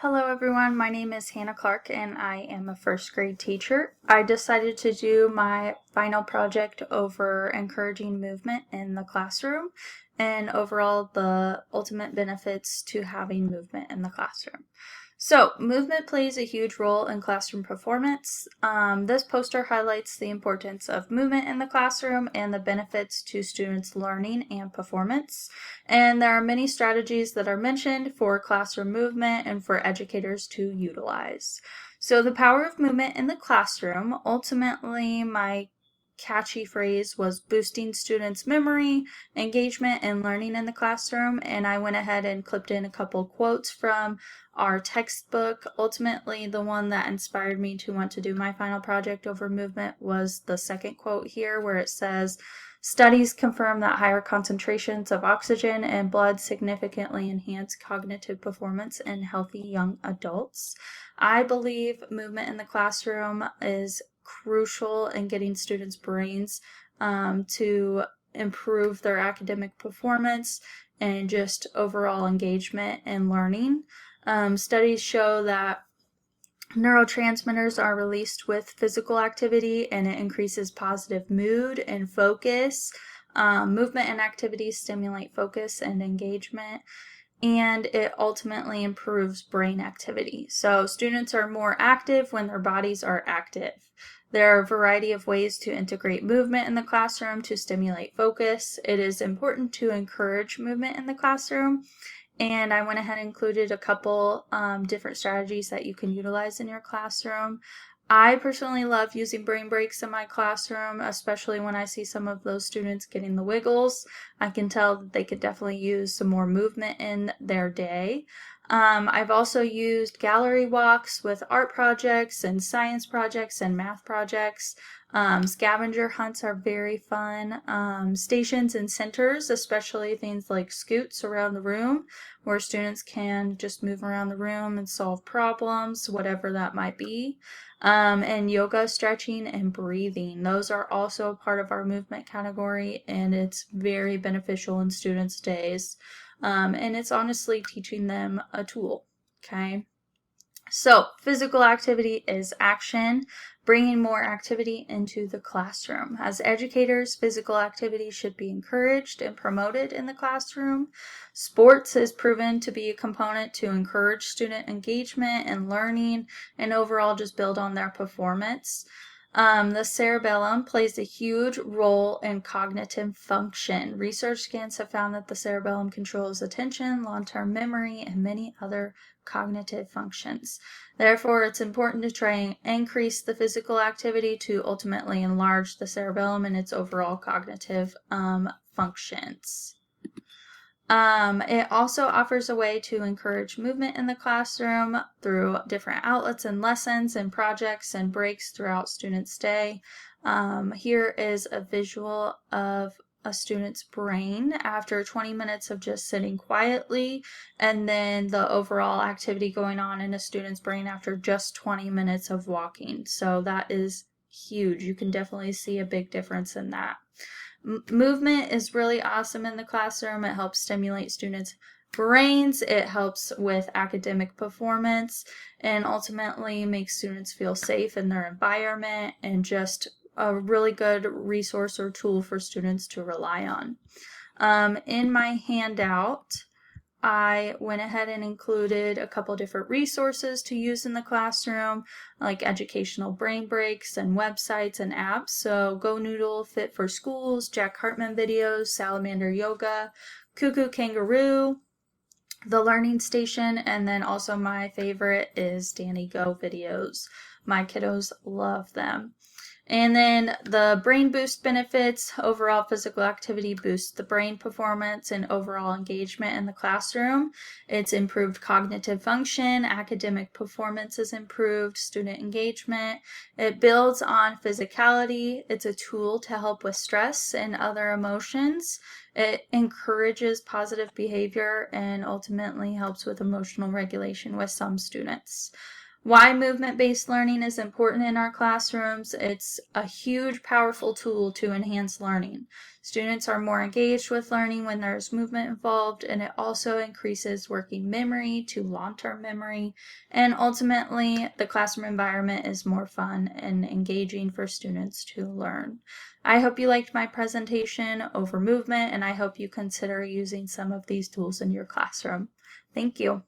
Hello everyone, my name is Hannah Clark and I am a first grade teacher. I decided to do my final project over encouraging movement in the classroom and overall the ultimate benefits to having movement in the classroom. So, movement plays a huge role in classroom performance. This poster highlights the importance of movement in the classroom and the benefits to students' learning and performance. And there are many strategies that are mentioned for classroom movement and for educators to utilize. So, the power of movement in the classroom, ultimately, my catchy phrase was boosting students' memory, engagement, and learning in the classroom. And I went ahead and clipped in a couple quotes from our textbook. Ultimately, the one that inspired me to want to do my final project over movement was the second quote here, where it says, "Studies confirm that higher concentrations of oxygen in blood significantly enhance cognitive performance in healthy young adults." I believe movement in the classroom is crucial in getting students' brains to improve their academic performance and just overall engagement and learning. Studies show that neurotransmitters are released with physical activity and it increases positive mood and focus. Movement and activities stimulate focus and engagement, and it ultimately improves brain activity. So students are more active when their bodies are active. There are a variety of ways to integrate movement in the classroom to stimulate focus. It is important to encourage movement in the classroom, and I went ahead and included a couple different strategies that you can utilize in your classroom. I personally love using brain breaks in my classroom, especially when I see some of those students getting the wiggles. I can tell that they could definitely use some more movement in their day. I've also used gallery walks with art projects and science projects and math projects. Scavenger hunts are very fun. Stations and centers, especially things like scoots around the room, where students can just move around the room and solve problems, whatever that might be. And yoga, stretching, and breathing. Those are also a part of our movement category, and it's very beneficial in students' days. And it's honestly teaching them a tool, okay? So, physical activity is action, bringing more activity into the classroom. As educators, physical activity should be encouraged and promoted in the classroom. Sports is proven to be a component to encourage student engagement and learning and overall just build on their performance. The cerebellum plays a huge role in cognitive function. Research scans have found that the cerebellum controls attention, long-term memory, and many other cognitive functions. Therefore, it's important to try and increase the physical activity to ultimately enlarge the cerebellum and its overall cognitive functions. It also offers a way to encourage movement in the classroom through different outlets and lessons and projects and breaks throughout students' day. Here is a visual of a student's brain after 20 minutes of just sitting quietly, and then the overall activity going on in a student's brain after just 20 minutes of walking. So that is huge. You can definitely see a big difference in that. Movement is really awesome in the classroom. It helps stimulate students' brains. It helps with academic performance and ultimately makes students feel safe in their environment and just a really good resource or tool for students to rely on. In my handout, I went ahead and included a couple different resources to use in the classroom, like educational brain breaks and websites and apps. So Go Noodle, Fit for Schools, Jack Hartman videos, Salamander Yoga, Cuckoo Kangaroo, The Learning Station, and then also my favorite is Danny Go videos. My kiddos love them. And then the brain boost benefits. Overall physical activity boosts the brain performance and overall engagement in the classroom. It's improved cognitive function, academic performance is improved, student engagement. It builds on physicality. It's a tool to help with stress and other emotions. It encourages positive behavior and ultimately helps with emotional regulation with some students. Why movement-based learning is important in our classrooms. It's a huge, powerful tool to enhance learning. Students are more engaged with learning when there's movement involved, and it also increases working memory to long-term memory. And ultimately, the classroom environment is more fun and engaging for students to learn. I hope you liked my presentation over movement, and I hope you consider using some of these tools in your classroom. Thank you.